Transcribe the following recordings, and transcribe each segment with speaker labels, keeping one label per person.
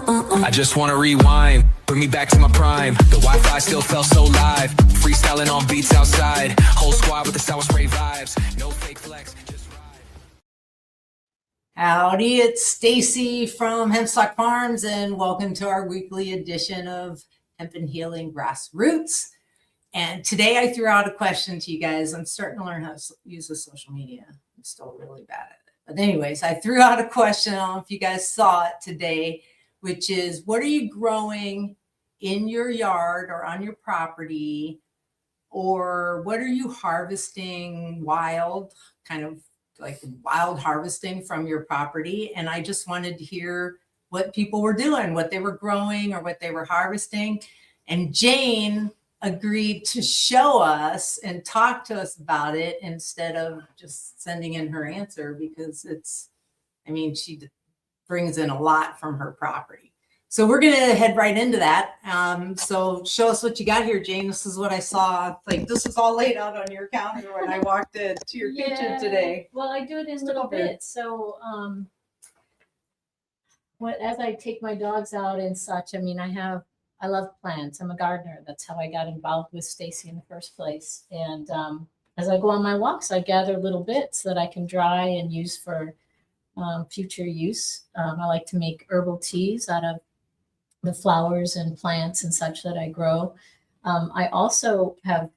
Speaker 1: I just wanna rewind, bring me back to my prime. The Wi-Fi still felt so live. Freestyling on beats outside. Whole squad with the sour spray vibes. No fake flex, just ride.
Speaker 2: Howdy, it's Stacy from Hemp Farms, and welcome to our weekly edition of Hemp and Healing Grassroots. And today I threw out a question to you guys. I'm starting to learn how to use the social media. I'm still really bad at it. But anyways, I threw out a question. I don't know if you guys saw it today, which is, what are you growing in your yard or on your property? Or what are you harvesting wild, kind of like wild harvesting from your property? And I just wanted to hear what people were doing, what they were growing or what they were harvesting. And Jane agreed to show us and talk to us about it instead of just sending in her answer, because she brings in a lot from her property. So we're going to head right into that. So show us what you got here, Jane. This is what I saw. Like, this is all laid out on your counter when I walked into your kitchen today.
Speaker 3: Well, I do it in little bits. So as I take my dogs out and such, I love plants. I'm a gardener. That's how I got involved with Stacy in the first place. And as I go on my walks, I gather little bits that I can dry and use for future use. I like to make herbal teas out of the flowers and plants and such that I grow. I also have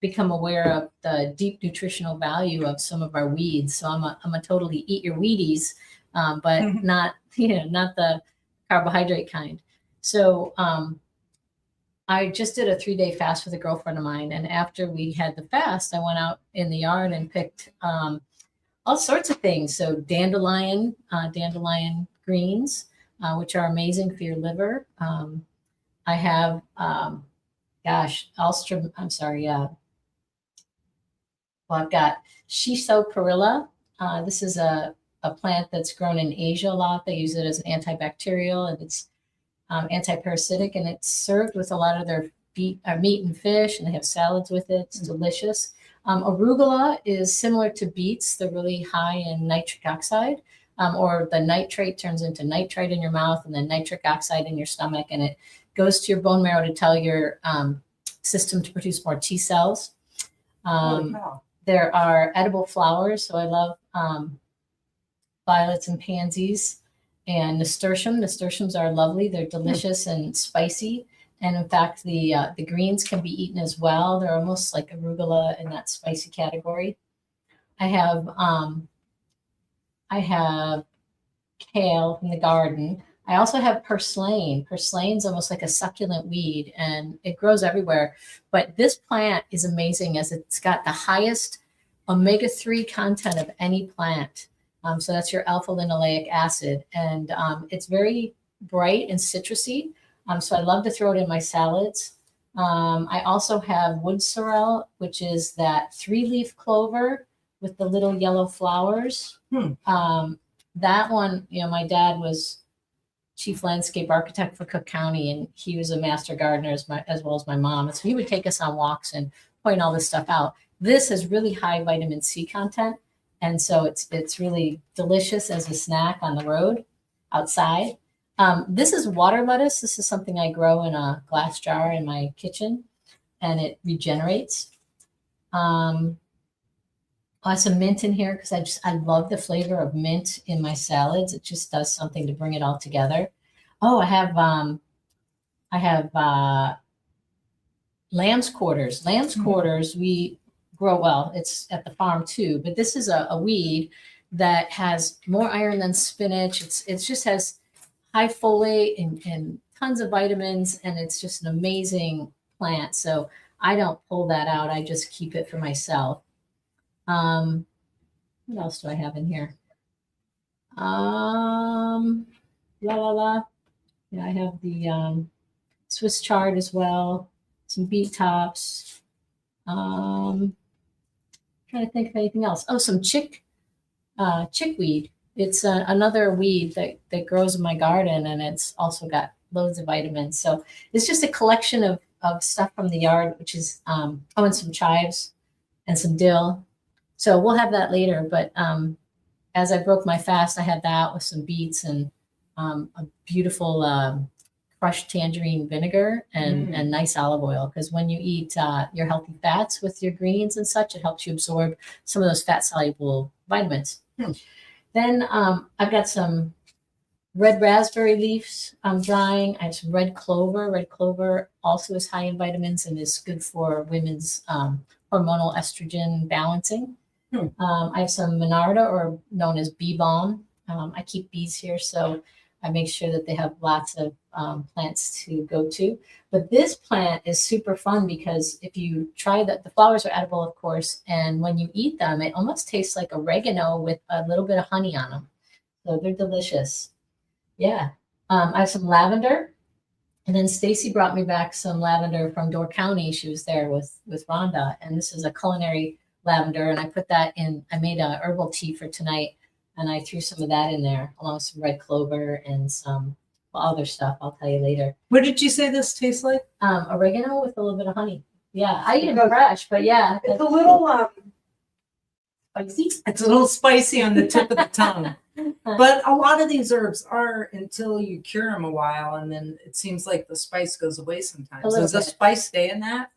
Speaker 3: become aware of the deep nutritional value of some of our weeds. So I'm a totally eat your Wheaties, but not the carbohydrate kind. So I just did a 3-day fast with a girlfriend of mine. And after we had the fast, I went out in the yard and picked all sorts of things. So dandelion greens, which are amazing for your liver. I have, I've got shiso perilla. This is a plant that's grown in Asia a lot. They use it as an antibacterial, and it's anti-parasitic, and it's served with a lot of their meat and fish, and they have salads with it. It's delicious. Arugula is similar to beets. They're really high in nitric oxide, or the nitrate turns into nitrite in your mouth and then nitric oxide in your stomach, and it goes to your bone marrow to tell your system to produce more T cells. There are edible flowers. So I love violets and pansies. And nasturtium. Nasturtiums are lovely. They're delicious and spicy. And in fact, the greens can be eaten as well. They're almost like arugula in that spicy category. I have kale from the garden. I also have purslane. Purslane's almost like a succulent weed, and it grows everywhere. But this plant is amazing, as it's got the highest omega-3 content of any plant. So that's your alpha-linoleic acid. And it's very bright and citrusy. So I love to throw it in my salads. I also have wood sorrel, which is that 3-leaf clover with the little yellow flowers. That one, my dad was chief landscape architect for Cook County, and he was a master gardener as well as my mom. And so he would take us on walks and point all this stuff out. This has really high vitamin C content. And so it's really delicious as a snack on the road outside. This is water lettuce. This is something I grow in a glass jar in my kitchen, and it regenerates. I have some mint in here because I love the flavor of mint in my salads. It just does something to bring it all together. Oh, I have lamb's quarters. Lamb's quarters, we grow well. It's at the farm too, but this is a weed that has more iron than spinach. It just has high folate and tons of vitamins, and it's just an amazing plant. So I don't pull that out. I just keep it for myself. What else do I have in here? Yeah, I have the Swiss chard as well. Some beet tops. Trying to think of anything else. Oh, some chickweed. It's another weed that grows in my garden, and it's also got loads of vitamins. So it's just a collection of stuff from the yard, which is, and some chives and some dill. So we'll have that later. But as I broke my fast, I had that with some beets and a beautiful crushed tangerine vinegar and nice olive oil. Because when you eat your healthy fats with your greens and such, it helps you absorb some of those fat soluble vitamins. Then I've got some red raspberry leaves I'm drying. I have some red clover. Red clover also is high in vitamins and is good for women's hormonal estrogen balancing. I have some Monarda, or known as bee balm. I keep bees here, so I make sure that they have lots of plants to go to. But this plant is super fun because if you try that, the flowers are edible, of course, and when you eat them, it almost tastes like oregano with a little bit of honey on them. So they're delicious. Yeah. I have some lavender. And then Stacy brought me back some lavender from Door County. She was there with Rhonda. And this is a culinary lavender. And I put that in, I made a herbal tea for tonight. And I threw some of that in there, along with some red clover and some other stuff. I'll tell you later.
Speaker 2: What did you say this tastes like?
Speaker 3: Oregano with a little bit of honey. Yeah, I eat it fresh, but yeah.
Speaker 2: It's a little
Speaker 3: spicy.
Speaker 2: It's a little spicy on the tip of the tongue. But a lot of these herbs are until you cure them a while, and then it seems like the spice goes away sometimes. Does the spice stay in that?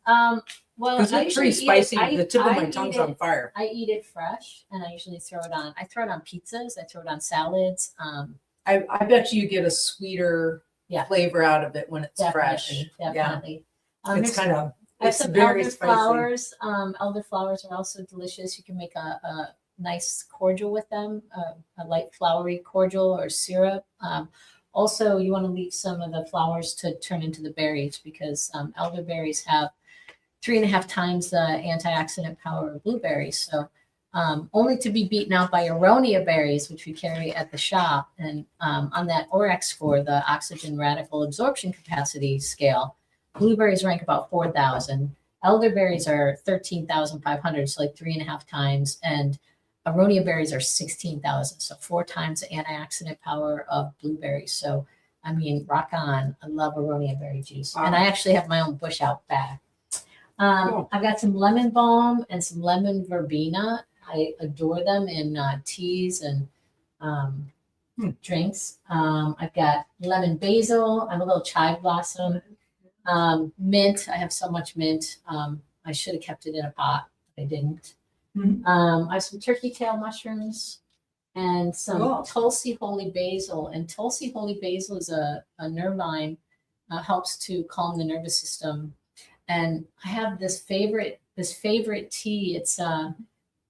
Speaker 3: Well,
Speaker 2: Because it's pretty spicy. The tip of my tongue's on fire.
Speaker 3: I eat it fresh, and I usually throw it on. I throw it on pizzas. I throw it on salads.
Speaker 2: I bet you get a sweeter flavor out of it when it's fresh.
Speaker 3: Definitely.
Speaker 2: Yeah. It's kind of.
Speaker 3: I have some elderflowers. Elderflowers are also delicious. You can make a nice cordial with them, a light floury cordial or syrup. Also, you want to leave some of the flowers to turn into the berries, because elderberries have 3.5 times the antioxidant power of blueberries. So only to be beaten out by aronia berries, which we carry at the shop. And on that ORAC score, the oxygen radical absorption capacity scale, blueberries rank about 4,000. Elderberries are 13,500, so like 3.5 times. And aronia berries are 16,000, so 4 times the antioxidant power of blueberries. So, I mean, rock on. I love aronia berry juice. And I actually have my own bush out back.
Speaker 2: Cool.
Speaker 3: I've got some lemon balm and some lemon verbena. I adore them in teas and drinks. I've got lemon basil. I'm a little chive blossom. Mint. I have so much mint. I should have kept it in a pot, but I didn't. I have some turkey tail mushrooms and some Tulsi holy basil. And Tulsi holy basil is a nerve vine, helps to calm the nervous system. And I have this favorite tea.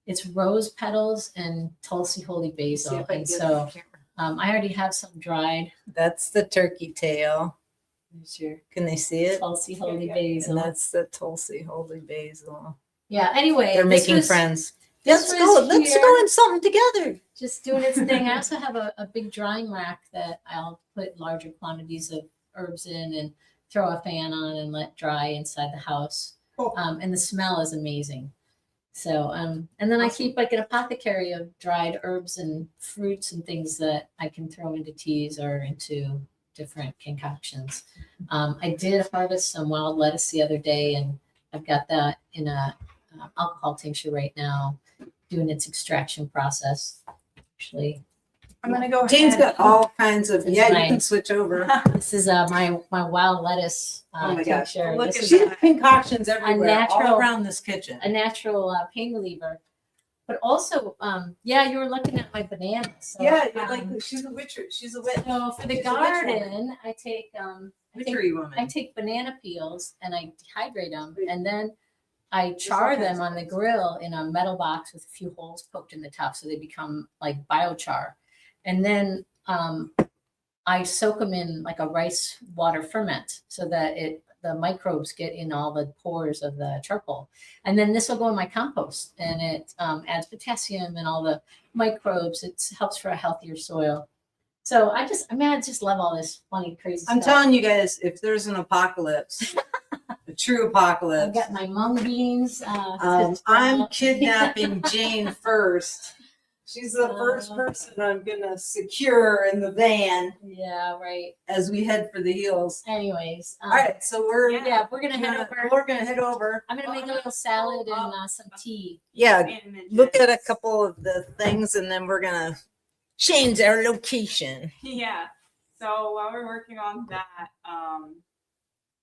Speaker 3: It's rose petals and Tulsi holy basil. And so I already have some dried.
Speaker 2: That's the turkey tail. Can they see it?
Speaker 3: Tulsi holy basil.
Speaker 2: And that's the Tulsi holy basil.
Speaker 3: Yeah. Anyway,
Speaker 2: they're making friends.
Speaker 3: Let's
Speaker 2: go in something together.
Speaker 3: Just doing its thing. I also have a big drying rack that I'll put larger quantities of herbs in and throw a fan on and let dry inside the house. And the smell is amazing. So, and then I keep like an apothecary of dried herbs and fruits and things that I can throw into teas or into different concoctions. I did harvest some wild lettuce the other day, and I've got that in a alcohol tincture right now, doing its extraction process. Actually,
Speaker 2: I'm gonna go. Jane's got all kinds of. You can switch over.
Speaker 3: This is my wild lettuce tincture.
Speaker 2: Look at she's concoctions everywhere, all around this kitchen.
Speaker 3: A natural pain reliever. But also, you were looking at my banana. So,
Speaker 2: you're like she's a witcher. She's a witch.
Speaker 3: So for the garden, I take
Speaker 2: witchery woman.
Speaker 3: I take banana peels and I dehydrate them, and then I char them on the grill in a metal box with a few holes poked in the top, so they become like biochar. And then I soak them in like a rice water ferment, so that the microbes get in all the pores of the charcoal. And then this will go in my compost, and it adds potassium and all the microbes. It helps for a healthier soil. So I just love all this funny, crazy stuff.
Speaker 2: I'm telling you guys, if there's an apocalypse, a true apocalypse.
Speaker 3: I've got my mung beans.
Speaker 2: I'm kidnapping Jane first. She's the first person I'm gonna secure in the van.
Speaker 3: Yeah, right.
Speaker 2: As we head for the hills.
Speaker 3: Anyways.
Speaker 2: All right, so we're
Speaker 3: gonna head over.
Speaker 2: We're gonna head over.
Speaker 3: I'm gonna make a little salad and some tea.
Speaker 2: Yeah, look at a couple of the things, and then we're gonna change our location.
Speaker 4: Yeah. So while we're working on that,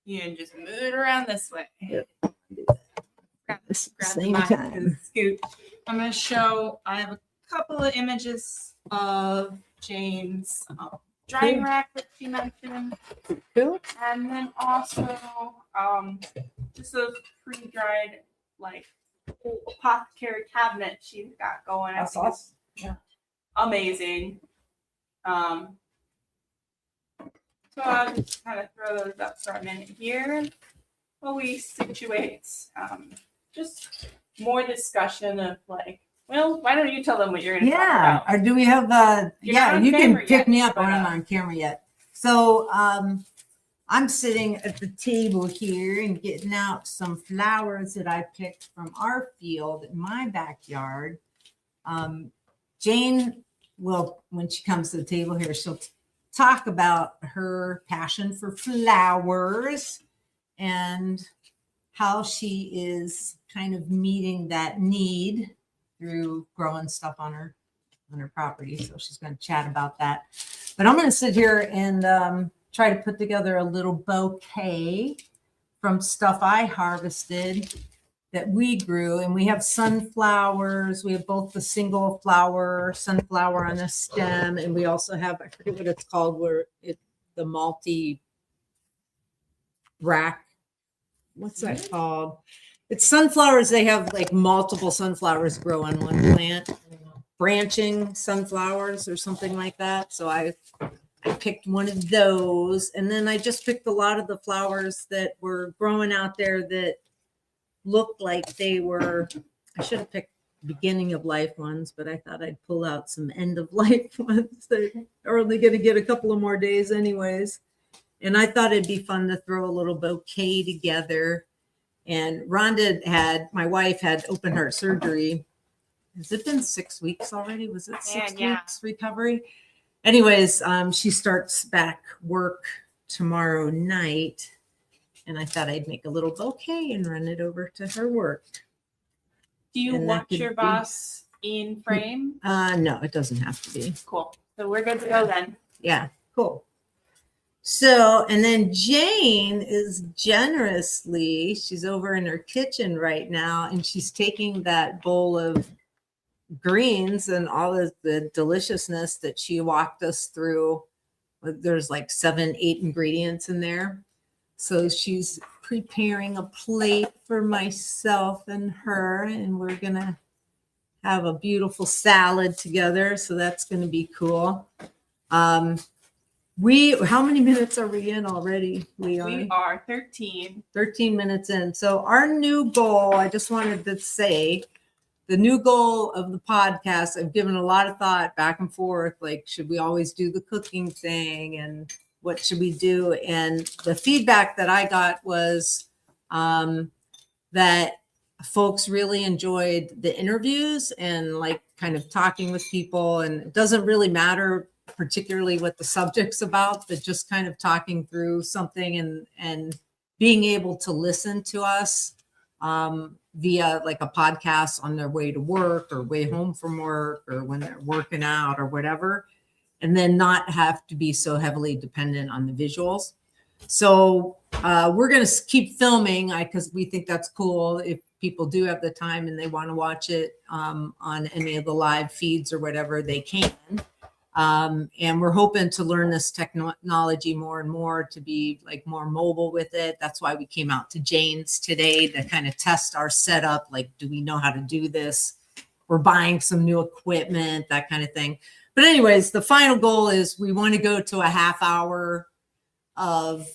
Speaker 4: you can just move it around this way.
Speaker 2: Yep.
Speaker 4: Grab
Speaker 2: At the
Speaker 4: the
Speaker 2: same
Speaker 4: mic
Speaker 2: time.
Speaker 4: and scoot. I'm going to show, I have a couple of images of Jane's drying rack that she mentioned.
Speaker 2: Cool.
Speaker 4: And then also just those pre-dried, like, apothecary cabinet she's got going.
Speaker 2: That's
Speaker 4: I think it's
Speaker 2: awesome.
Speaker 4: amazing. So I'll just kind of throw those up for a minute here while we situate just more discussion of like, well, why don't you tell them what you're going to talk
Speaker 2: Yeah.
Speaker 4: about?
Speaker 2: Or do we have
Speaker 4: You're not on
Speaker 2: you can
Speaker 4: camera
Speaker 2: pick
Speaker 4: yet,
Speaker 2: me up.
Speaker 4: but,
Speaker 2: I'm not on camera yet. So I'm sitting at the table here and getting out some flowers that I picked from our field in my backyard. Jane will, when she comes to the table here, she'll talk about her passion for flowers and how she is kind of meeting that need through growing stuff on her property. So she's going to chat about that. But I'm going to sit here and try to put together a little bouquet from stuff I harvested that we grew. And we have sunflowers. We have both the single flower sunflower on a stem, and we also have, I forget what it's called, where the multi rack. What's that called? It's sunflowers. They have like multiple sunflowers grow on one plant, branching sunflowers or something like that. So I picked one of those, and then I just picked a lot of the flowers that were growing out there that looked like they were, I should have picked beginning of life ones, but I thought I'd pull out some end of life ones that are only going to get a couple of more days anyways. And I thought it'd be fun to throw a little bouquet together. And Rhonda my wife had open heart surgery. Has it been 6 weeks already? Was it six weeks recovery? Anyways, she starts back work tomorrow night. And I thought I'd make a little bouquet and run it over to her work.
Speaker 4: Do you
Speaker 2: And
Speaker 4: want your boss in frame?
Speaker 2: No, it doesn't have to be.
Speaker 4: Cool. So we're good to go then.
Speaker 2: Yeah, cool. So, and then Jane is generously, she's over in her kitchen right now, and she's taking that bowl of greens and all of the deliciousness that she walked us through. There's like 7, 8 ingredients in there. So she's preparing a plate for myself and her, and we're going to have a beautiful salad together. So that's going to be cool. How many minutes are we in already?
Speaker 4: We are 13
Speaker 2: minutes in. So our new goal, I just wanted to say, the new goal of the podcast, I've given a lot of thought back and forth, like, should we always do the cooking thing and what should we do? And the feedback that I got was that folks really enjoyed the interviews and like kind of talking with people. And it doesn't really matter particularly what the subject's about, but just kind of talking through something and being able to listen to us via like a podcast on their way to work or way home from work or when they're working out or whatever, and then not have to be so heavily dependent on the visuals. So we're going to keep filming because we think that's cool. If people do have the time and they want to watch it on any of the live feeds or whatever, they can. And we're hoping to learn this technology more and more to be like more mobile with it. That's why we came out to Jane's today to kind of test our setup. Like, do we know how to do this? We're buying some new equipment, that kind of thing. But anyways, the final goal is we want to go to a half hour of,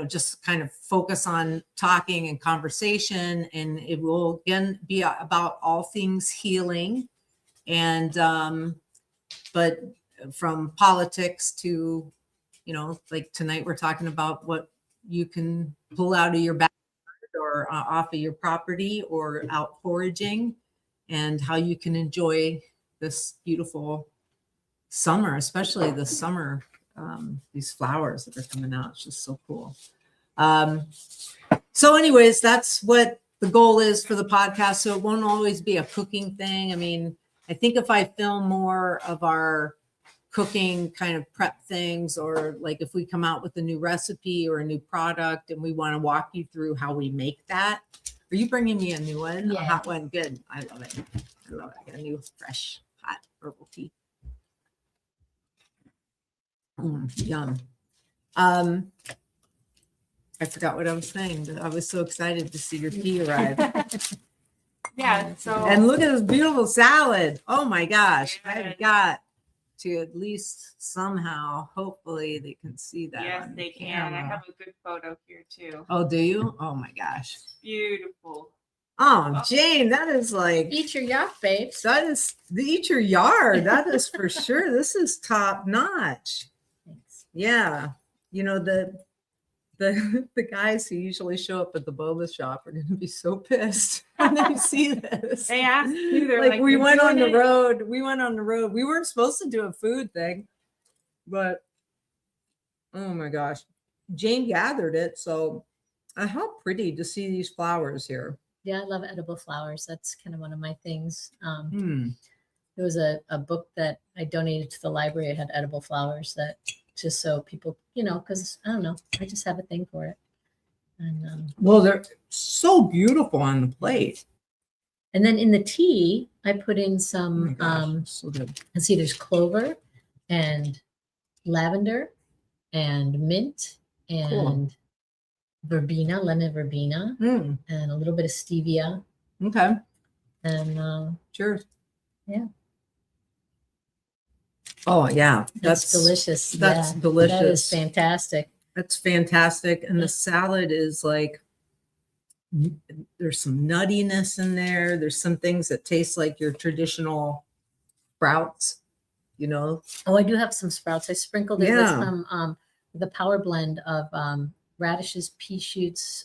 Speaker 2: just kind of focus on talking and conversation. And it will again be about all things healing. And, but from politics to, like tonight, we're talking about what you can pull out of your backyard or off of your property or out foraging and how you can enjoy this beautiful summer, especially this summer, these flowers that are coming out. It's just so cool. So anyways, that's what the goal is for the podcast. So it won't always be a cooking thing. I mean, I think if I film more of our cooking kind of prep things, or like if we come out with a new recipe or a new product and we want to walk you through how we make that. Are you bringing me a new one?
Speaker 3: Yeah.
Speaker 2: A hot one? Good. I love it. I love it. A new fresh hot herbal tea. Yum. I forgot what I was saying, but I was so excited to see your tea arrive.
Speaker 4: Yeah. So
Speaker 2: And look at this beautiful salad. Oh my gosh.
Speaker 4: Yes.
Speaker 2: I've got to at least somehow, hopefully they can see that.
Speaker 4: yes,
Speaker 2: on
Speaker 4: they
Speaker 2: the
Speaker 4: can. I
Speaker 2: camera.
Speaker 4: have a good photo here too.
Speaker 2: Oh, do you? Oh my gosh.
Speaker 4: Beautiful.
Speaker 2: Oh, Jane, that is like,
Speaker 3: Eat your yak, babes.
Speaker 2: that is the eat your yard. That is for sure. This is top notch.
Speaker 3: Thanks.
Speaker 2: Yeah. You know, the guys who usually show up at the boba shop are going to be so pissed when they see this.
Speaker 4: They asked me, they're
Speaker 2: like
Speaker 4: like,
Speaker 2: we
Speaker 4: "You're
Speaker 2: went on
Speaker 4: doing
Speaker 2: the
Speaker 4: it?"
Speaker 2: road. We went on the road. We weren't supposed to do a food thing, but oh my gosh, Jane gathered it. So how pretty to see these flowers here.
Speaker 3: Yeah, I love edible flowers. That's kind of one of my things.
Speaker 2: Hmm.
Speaker 3: There was a book that I donated to the library. It had edible flowers that just so people, because I don't know, I just have a thing for it. And
Speaker 2: Well, they're so beautiful on the plate.
Speaker 3: and then in the tea, I put in
Speaker 2: Oh my
Speaker 3: some
Speaker 2: gosh, so good.
Speaker 3: and see there's clover and lavender and mint and verbena, lemon verbena,
Speaker 2: Mm,
Speaker 3: and a little bit of stevia.
Speaker 2: okay.
Speaker 3: And
Speaker 2: Cheers.
Speaker 3: Yeah.
Speaker 2: Oh yeah,
Speaker 3: that's delicious.
Speaker 2: That's
Speaker 3: Yeah,
Speaker 2: delicious.
Speaker 3: that is fantastic.
Speaker 2: That's fantastic. And the salad is like, there's some nuttiness in there. There's some things that taste like your traditional sprouts,
Speaker 3: Oh, I do have some sprouts. I sprinkled it with
Speaker 2: Yeah.
Speaker 3: some the power blend of radishes, pea shoots,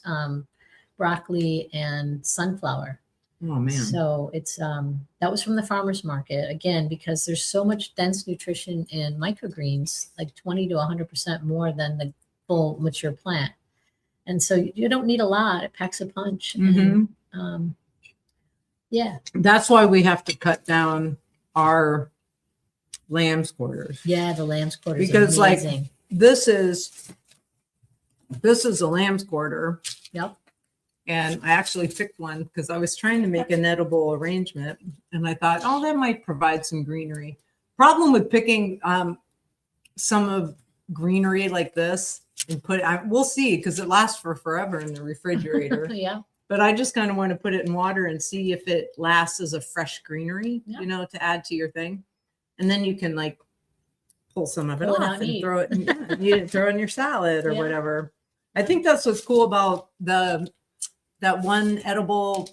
Speaker 3: broccoli, and sunflower.
Speaker 2: Oh man.
Speaker 3: So it's that was from the farmer's market again, because there's so much dense nutrition in microgreens, like 20 to 100% more than the full mature plant. And so you don't need a lot. It packs a punch.
Speaker 2: Mhm.
Speaker 3: And, yeah.
Speaker 2: That's why we have to cut down our lamb's quarters.
Speaker 3: Yeah, the lamb's quarters
Speaker 2: Because,
Speaker 3: are
Speaker 2: like,
Speaker 3: amazing.
Speaker 2: This is a lamb's quarter.
Speaker 3: Yep.
Speaker 2: And I actually picked one because I was trying to make an edible arrangement, and I thought, oh, that might provide some greenery. Problem with picking some of greenery like this and we'll see, because it lasts for forever in the refrigerator.
Speaker 3: Yeah.
Speaker 2: But I just kind of want to put it in water and see if it lasts as a fresh greenery,
Speaker 3: Yeah.
Speaker 2: to add to your thing. And then you can like pull some of it
Speaker 3: Pull it
Speaker 2: off
Speaker 3: out
Speaker 2: and
Speaker 3: and
Speaker 2: throw it in, throw in your salad or
Speaker 3: Yeah.
Speaker 2: whatever. I think that's what's cool about that one edible,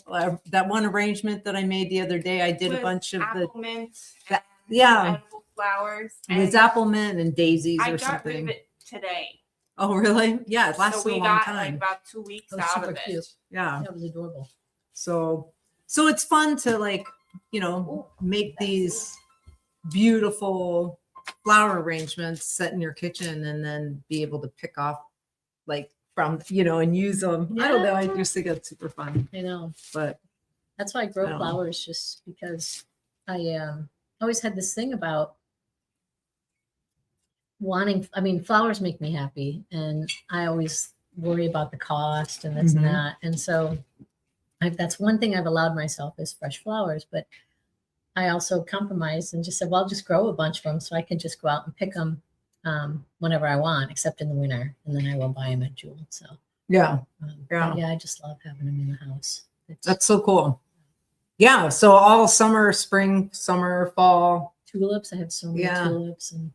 Speaker 2: that one arrangement that I made the other day. I did a
Speaker 4: With
Speaker 2: bunch of
Speaker 4: apple mint,
Speaker 2: that-
Speaker 4: and
Speaker 2: yeah.
Speaker 4: edible flowers.
Speaker 2: it was
Speaker 4: and
Speaker 2: apple mint and daisies
Speaker 4: I
Speaker 2: or
Speaker 4: got rid
Speaker 2: something.
Speaker 4: of it today.
Speaker 2: Oh, really? Yeah, it lasted
Speaker 4: So we
Speaker 2: a long
Speaker 4: got
Speaker 2: time.
Speaker 4: like about 2 weeks
Speaker 3: Oh,
Speaker 4: out
Speaker 3: super
Speaker 4: of it.
Speaker 3: cute.
Speaker 2: Yeah.
Speaker 3: That was adorable.
Speaker 2: So it's fun to like, make these beautiful flower arrangements set in your kitchen and then be able to pick off like from, and use them. I don't know. I just think it's super fun,
Speaker 3: I know.
Speaker 2: but
Speaker 3: That's why I
Speaker 2: I
Speaker 3: grow
Speaker 2: don't know.
Speaker 3: flowers, just because I always had this thing about flowers make me happy, and I always worry about the cost and this and
Speaker 2: Mhm.
Speaker 3: that. And so that's one thing I've allowed myself is fresh flowers, but I also compromised and just said, well, I'll just grow a bunch of them so I can just go out and pick them whenever I want, except in the winter. And then I will buy them at Jewel. So
Speaker 2: yeah,
Speaker 3: but yeah, I just love having them in the house.
Speaker 2: that's so cool. Yeah. So all summer, spring, summer, fall.
Speaker 3: Tulips. I have so many
Speaker 2: Yeah.
Speaker 3: tulips and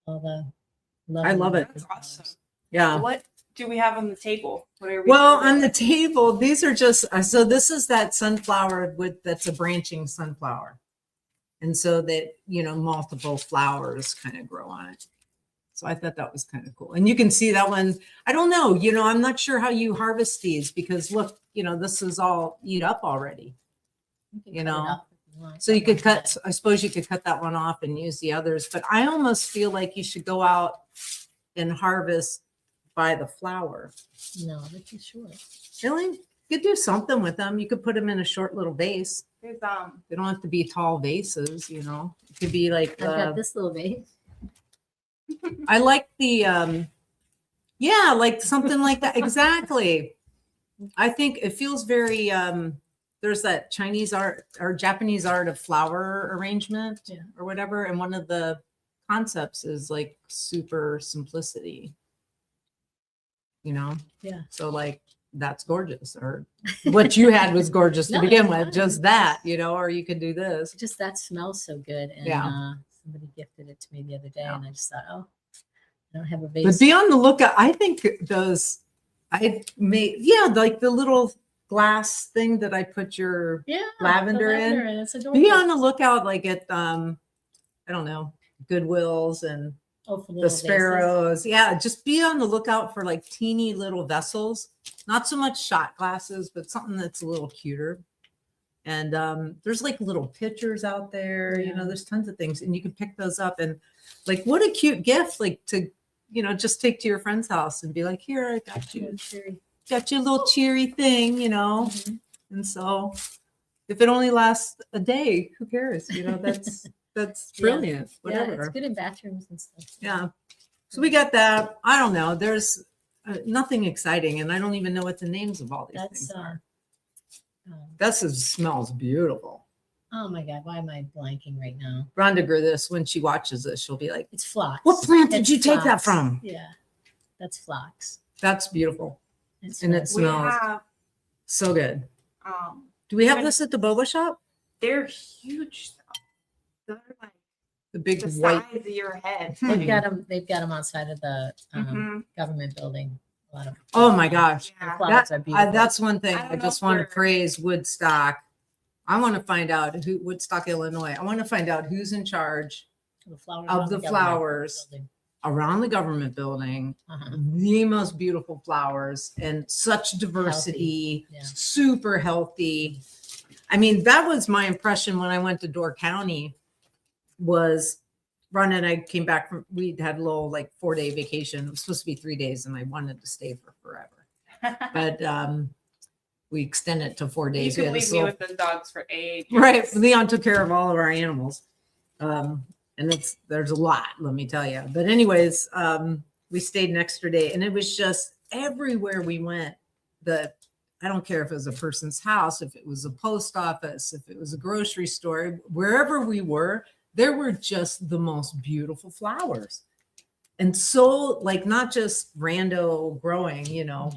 Speaker 3: all the.
Speaker 2: I love it.
Speaker 4: That's awesome.
Speaker 2: Yeah.
Speaker 4: What do we have on the table? What are we
Speaker 2: Well,
Speaker 4: doing?
Speaker 2: on the table, these are just, so this is that sunflower that's a branching sunflower. And so that, multiple flowers kind of grow on it. So I thought that was kind of cool. And you can see that one, I don't know, I'm not sure how you harvest these because look, this is all eat up already.
Speaker 3: can cut it up if you want.
Speaker 2: So you could I suppose you could cut that one off and use the others, but I almost feel like you should go out and harvest by the flower.
Speaker 3: No, they're too short.
Speaker 2: Really? You could do something with them. You could put them in a short little vase.
Speaker 4: There's
Speaker 2: They don't have to be tall vases, It could be like,
Speaker 3: I've got this little vase.
Speaker 2: I like the yeah, like something like that. Exactly. I think it feels very there's that Chinese art or Japanese art of flower arrangement or whatever. And one of the concepts is like super simplicity, you know?
Speaker 3: Yeah.
Speaker 2: So like that's gorgeous, or what you had was gorgeous to
Speaker 3: No,
Speaker 2: begin
Speaker 3: it's
Speaker 2: with,
Speaker 3: fine.
Speaker 2: just that, you know, or you could do this.
Speaker 3: Just that smells so good. And somebody gifted it to me the other day, and I just thought, oh, I don't have a vase.
Speaker 2: But be on the lookout. I think those I made, like the little glass thing that I put your lavender in.
Speaker 3: It's adorable.
Speaker 2: Be on the lookout, like at I don't know, Goodwills and the Sparrows. Yeah, just be on the lookout for like teeny little vessels, not so much shot glasses, but something that's a little cuter. And there's like little pictures out there, you know, there's tons of things, and you can pick those up. And like, what a cute gift, like to, you know, just take to your friend's house and be like, here, I got you, got your little cheery thing, you know. And so if it only lasts a day, who cares? You know, that's brilliant. Whatever.
Speaker 3: Yeah, it's good in bathrooms and stuff.
Speaker 2: Yeah. So we got that. I don't know. There's nothing exciting, and I don't even know what the names of all these things are. That smells beautiful.
Speaker 3: Oh my God, why am I blanking right now?
Speaker 2: Rhonda grew this. When she watches this, she'll be like,
Speaker 3: it's phlox.
Speaker 2: What plant did you take that from?
Speaker 3: Yeah, that's phlox.
Speaker 2: That's beautiful. And it smells so good. Do we have this at the boba shop?
Speaker 4: They're huge. They're like
Speaker 2: the big
Speaker 4: the
Speaker 2: white
Speaker 4: size of your head.
Speaker 3: They've got them outside of the government building. A lot of
Speaker 2: oh my gosh.
Speaker 4: Yeah.
Speaker 2: That's one thing. I just want to praise Woodstock. I want to find out Woodstock, Illinois. I want to find out who's in charge of the flowers around the government building. The most beautiful flowers and such diversity, super healthy. I mean, that was my impression when I went to Door County. Was Ron and I came back from, we'd had a little like 4-day vacation. It was supposed to be 3 days, and I wanted to stay for forever. But we extended it to 4 days.
Speaker 4: You can leave me with the dogs for ages.
Speaker 2: Right. Leon took care of all of our animals. And there's a lot, let me tell you. But anyways, we stayed an extra day, and it was just everywhere we went. I don't care if it was a person's house, if it was a post office, if it was a grocery store, wherever we were, there were just the most beautiful flowers. And so like, not just rando growing, you know,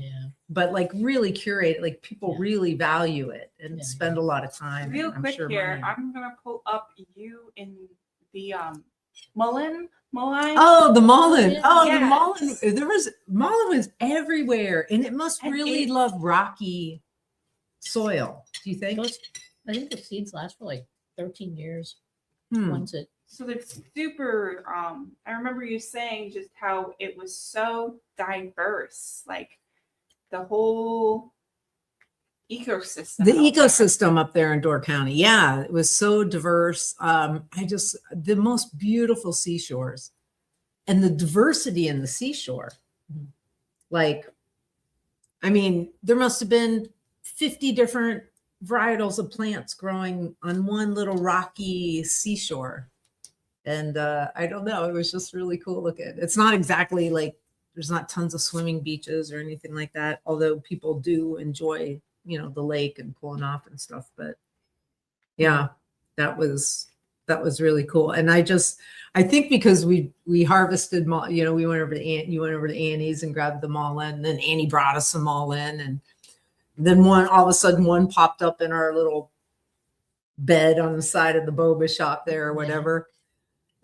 Speaker 2: but like really curated, like people really value it and spend a lot of time.
Speaker 4: Real quick here, I'm going to pull up you in the mullein.
Speaker 2: Oh, the mullein. Oh, the mullein. Mullein was everywhere, and it must really love rocky soil. Do you think?
Speaker 3: I think the seeds last for like 13 years.
Speaker 4: So they're super. I remember you saying just how it was so diverse, like the whole ecosystem.
Speaker 2: The ecosystem up there in Door County. Yeah, it was so diverse. The most beautiful seashores, and the diversity in the seashore. Like, I mean, there must have been 50 different varietals of plants growing on one little rocky seashore. And I don't know, it was just really cool looking. It's not exactly like, there's not tons of swimming beaches or anything like that, although people do enjoy, you know, the lake and pulling off and stuff. But yeah, that was really cool. And I think because we harvested, you know, we went over to you went over to Annie's and grabbed the mullein, and then Annie brought us some mullein, and then all of a sudden one popped up in our little bed on the side of the boba shop there or whatever.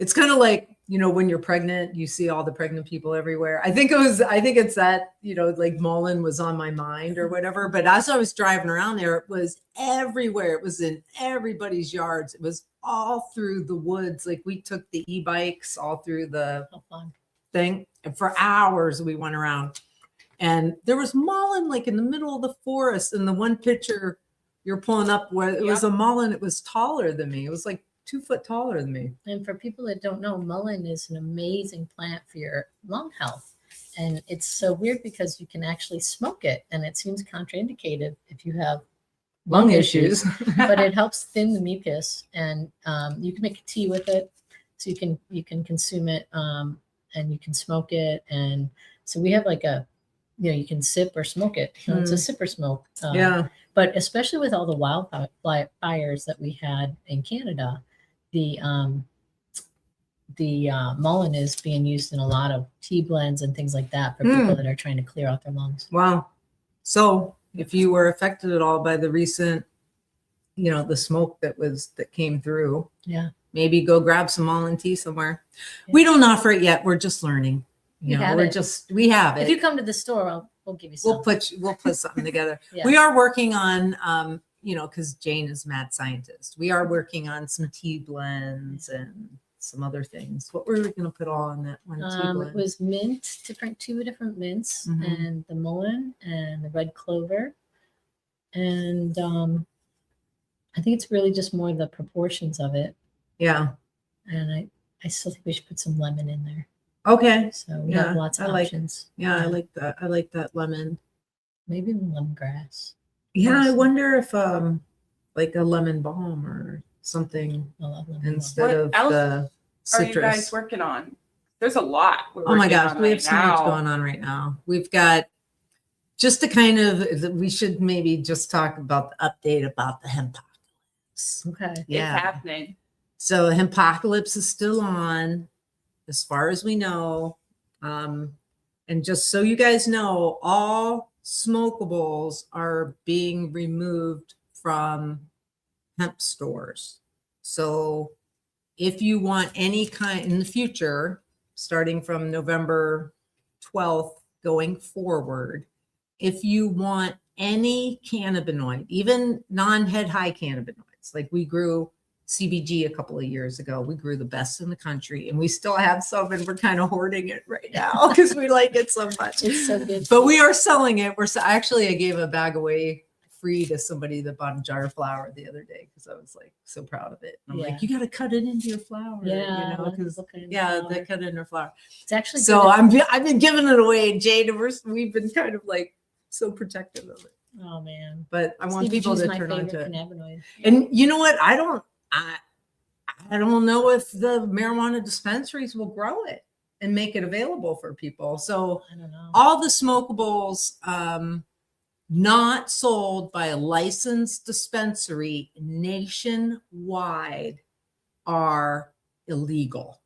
Speaker 2: It's kind of like, you know, when you're pregnant, you see all the pregnant people everywhere. I think it's that, you know, like mullein was on my mind or whatever. But as I was driving around there, it was everywhere. It was in everybody's yards. It was all through the woods. Like we took the e-bikes all through the thing. And for hours we went around. And there was mullein like in the middle of the forest. And the one picture you're pulling up where it was a mullein, it was taller than me. It was like 2 foot taller than me.
Speaker 3: And for people that don't know, mullein is an amazing plant for your lung health. And it's so weird because you can actually smoke it, and it seems contraindicated if you have
Speaker 2: lung issues.
Speaker 3: But it helps thin the mucus, and you can make a tea with it, so you can consume it and you can smoke it. And so we have like a, you can sip or smoke it. It's a sip or smoke.
Speaker 2: Yeah.
Speaker 3: But especially with all the wildfires that we had in Canada, the mullein is being used in a lot of tea blends and things like that for people that are trying to clear out their lungs.
Speaker 2: Wow. So if you were affected at all by the recent, the smoke that came through, maybe go grab some mullein tea somewhere. Yeah. We don't offer it yet. We're just learning. We have it.
Speaker 3: If you come to the store, we'll give you some.
Speaker 2: We'll put something together.
Speaker 3: Yeah.
Speaker 2: We are working on, because Jane is mad scientist. We are working on some tea blends and some other things. What were we going to put all in that one tea blend?
Speaker 3: It was mint, two different mints, and the mullein and the red clover. And I think it's really just more the proportions of it.
Speaker 2: Yeah.
Speaker 3: And I still think we should put some lemon in there.
Speaker 2: Okay.
Speaker 3: So we have lots of options.
Speaker 2: I like that. I like that lemon.
Speaker 3: Maybe lemongrass.
Speaker 2: Yeah, I wonder if like a lemon balm or something instead of the citrus.
Speaker 4: Are you guys working on? There's a lot.
Speaker 2: Oh my gosh, we have so much going on right now. We've got just to kind of, we should maybe just talk about the update about the hempocalypse.
Speaker 3: Okay.
Speaker 2: Yeah.
Speaker 4: It's happening.
Speaker 2: So hempocalypse is still on as far as we know. And just so you guys know, all smokables are being removed from hemp stores. So if you want any kind in the future, starting from November 12th going forward, if you want any cannabinoid, even non-head high cannabinoids, like we grew CBG a couple of years ago, we grew the best in the country, and we still have some, and we're kind of hoarding it right now because we like it so much.
Speaker 3: It's so good.
Speaker 2: But we are selling it. I gave a bag away free to somebody that bought a jar of flour the other day because I was like so proud of it. And I'm like, you got to cut it into your flour, because they cut it in their flour.
Speaker 3: It's actually
Speaker 2: so I've been giving it away, Jade, and we've been kind of like so protective of it.
Speaker 3: Oh man!
Speaker 2: But I want people to turn on to it.
Speaker 3: Cannabinoid.
Speaker 2: And you know what? I don't know if the marijuana dispensaries will grow it and make it available for people. So
Speaker 3: I don't know.
Speaker 2: all the smokables not sold by a licensed dispensary nationwide are illegal,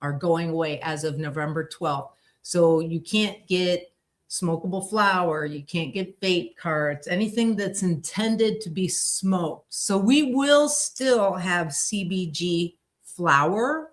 Speaker 2: are going away as of November 12th. So you can't get smokable flower, you can't get vape carts, anything that's intended to be smoked. So we will still have CBG flower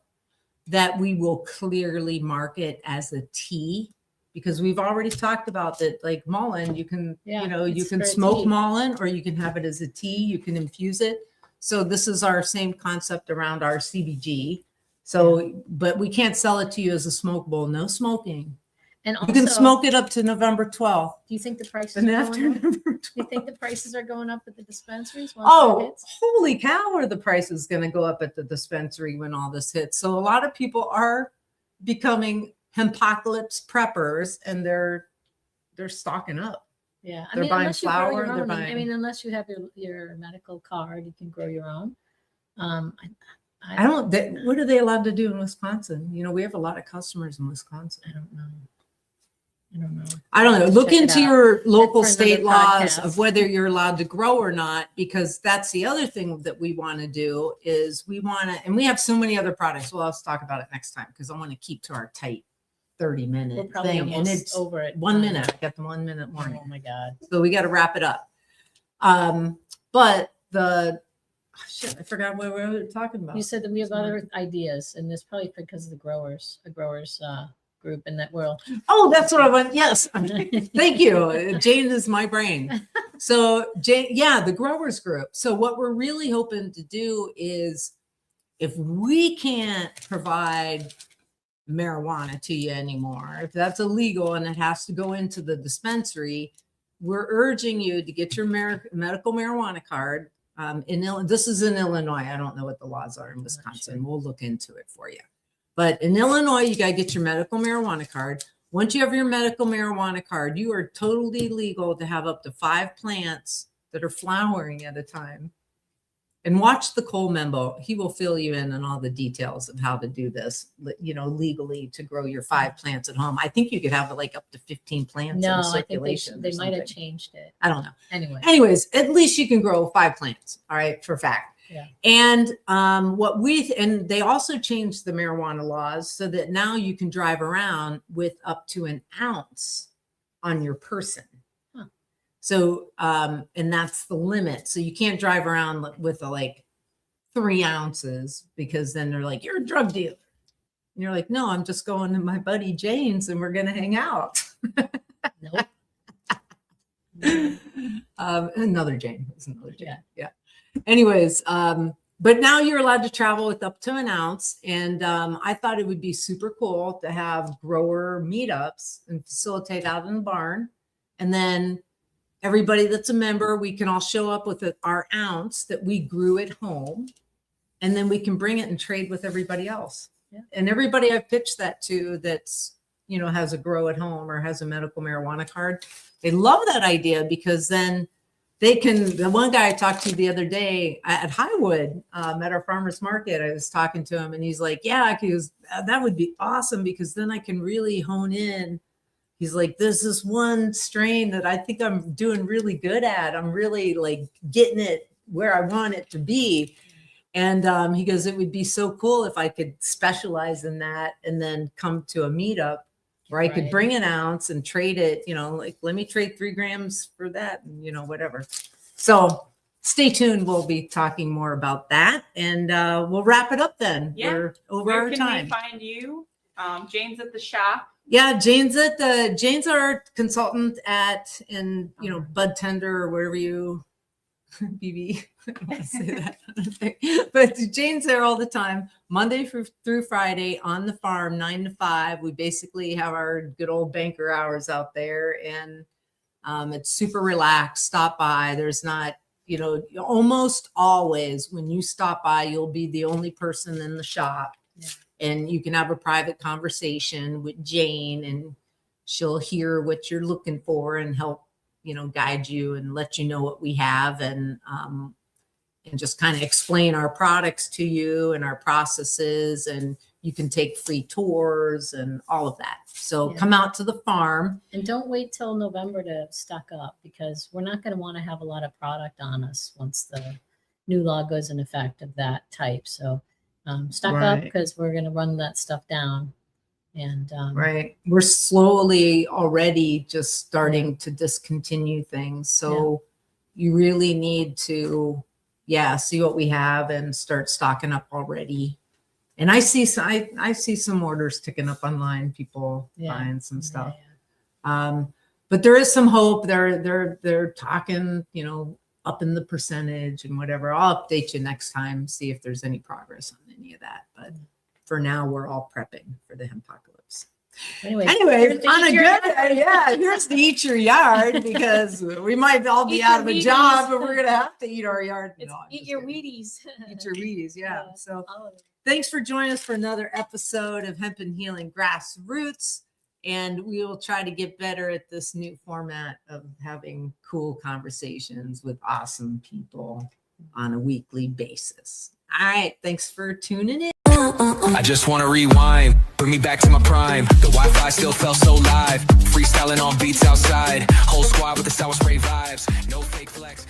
Speaker 2: that we will clearly market as a tea, because we've already talked about that, like mullein, you can, you can smoke mullein, or you can have it as a tea, you can infuse it. So this is our same concept around our CBG. So, but we can't sell it to you as a smokable, no smoking.
Speaker 3: And also,
Speaker 2: you can smoke it up to November 12th.
Speaker 3: Do you think the prices
Speaker 2: And
Speaker 3: are
Speaker 2: after
Speaker 3: going up?
Speaker 2: November 12th.
Speaker 3: Do you think the prices are going up at the dispensaries?
Speaker 2: Holy cow, are the prices going to go up at the dispensary when all this hits? So a lot of people are becoming hempocalypse preppers, and they're stocking up.
Speaker 3: Yeah,
Speaker 2: they're buying flour.
Speaker 3: They're buying. I mean, unless you have your medical card, you can grow your own.
Speaker 2: I don't. What are they allowed to do in Wisconsin? We have a lot of customers in Wisconsin.
Speaker 3: I don't know.
Speaker 2: Look into your local state laws of whether you're allowed to grow or not, because that's the other thing that we want to do is we want to, and we have so many other products. Well, let's talk about it next time, because I want to keep to our tight 30-minute thing. And it's
Speaker 3: over it.
Speaker 2: 1 minute. I got the 1 minute warning.
Speaker 3: Oh my God.
Speaker 2: So we got to wrap it up. But I forgot what we were talking about.
Speaker 3: You said that we have other ideas, and it's probably because of the growers group, and that we'll.
Speaker 2: Oh, that's what I want. Yes. Thank you. Jane is my brain. So Jane, the growers group. So what we're really hoping to do is, if we can't provide marijuana to you anymore, if that's illegal and it has to go into the dispensary, we're urging you to get your medical marijuana card. This is in Illinois. I don't know what the laws are in Wisconsin. We'll look into it for you. But in Illinois, you got to get your medical marijuana card. Once you have your medical marijuana card, you are totally legal to have up to 5 plants that are flowering at a time. and watch the Cole memo. He will fill you in on all the details of how to do this, legally to grow your 5 plants at home. I think you could have like up to 15 plants
Speaker 3: No,
Speaker 2: in
Speaker 3: I think
Speaker 2: circulation.
Speaker 3: they might have changed it.
Speaker 2: I don't know.
Speaker 3: Anyways,
Speaker 2: at least you can grow 5 plants. All right, for fact.
Speaker 3: Yeah.
Speaker 2: And and they also changed the marijuana laws so that now you can drive around with up to an ounce on your person. So, and that's the limit. So you can't drive around with like 3 ounces, because then they're like, you're a drug dealer. And you're like, no, I'm just going to my buddy Jane's and we're going to hang out.
Speaker 3: nope.
Speaker 2: Another Jane. It's another Jane. Yeah. Anyways, but now you're allowed to travel with up to an ounce. And I thought it would be super cool to have grower meetups and facilitate out in the barn. And then everybody that's a member, we can all show up with our ounce that we grew at home. And then we can bring it and trade with everybody else.
Speaker 3: Yeah.
Speaker 2: And everybody I've pitched that to that's, has a grow at home or has a medical marijuana card, they love that idea, because then they can, the one guy I talked to the other day at Highwood, at our farmer's market, I was talking to him and he's like, yeah, because that would be awesome, because then I can really hone in. He's like, there's this one strain that I think I'm doing really good at. I'm really like getting it where I want it to be. And he goes, it would be so cool if I could specialize in that and then come to a meetup where I could bring an ounce and trade it, like, let me trade 3 grams for that, and, whatever. So stay tuned. We'll be talking more about that, and we'll wrap it up then.
Speaker 4: Yeah.
Speaker 2: We're over
Speaker 4: Where
Speaker 2: our
Speaker 4: can
Speaker 2: time.
Speaker 4: we find you? Jane's at the shop.
Speaker 2: Yeah, Jane's our consultant at, Bud Tender or wherever you, BB, I don't want to say that. But Jane's there all the time, Monday through Friday on the farm, 9 to 5. We basically have our good old banker hours out there, and it's super relaxed. Stop by. There's not, almost always when you stop by, you'll be the only person in the shop. Yeah. And you can have a private conversation with Jane, and she'll hear what you're looking for and help, guide you and let you know what we have, and just kind of explain our products to you and our processes, and you can take free tours and all of that. So come out to the farm.
Speaker 3: And don't wait till November to stock up, because we're not going to want to have a lot of product on us once the new law goes in effect of that type. So stock up, because we're going to run that stuff down. And we're slowly already just starting to discontinue things. So you really need to, see what we have and start stocking up already. And I see some orders ticking up online, people buying some stuff. But there is some hope. They're talking, up in the percentage and whatever. I'll update you next time, see if there's any progress on any of that. But for now, we're all prepping for the hempocalypse. Anyway, on a good day, here's to eat your yard, because we might all be out of a job, but we're going to have to eat our yard. Eat your Wheaties.
Speaker 2: Eat your Wheaties, yeah. So thanks for joining us for another episode of Hemp and Healing Grassroots. And we will try to get better at this new format of having cool conversations with awesome people on a weekly basis. All right. Thanks for tuning in.
Speaker 1: I just want to rewind, bring me back to my prime. The Wi-Fi still felt so live. Freestyling on beats outside. Whole squad with the sour spray vibes. No fake flex.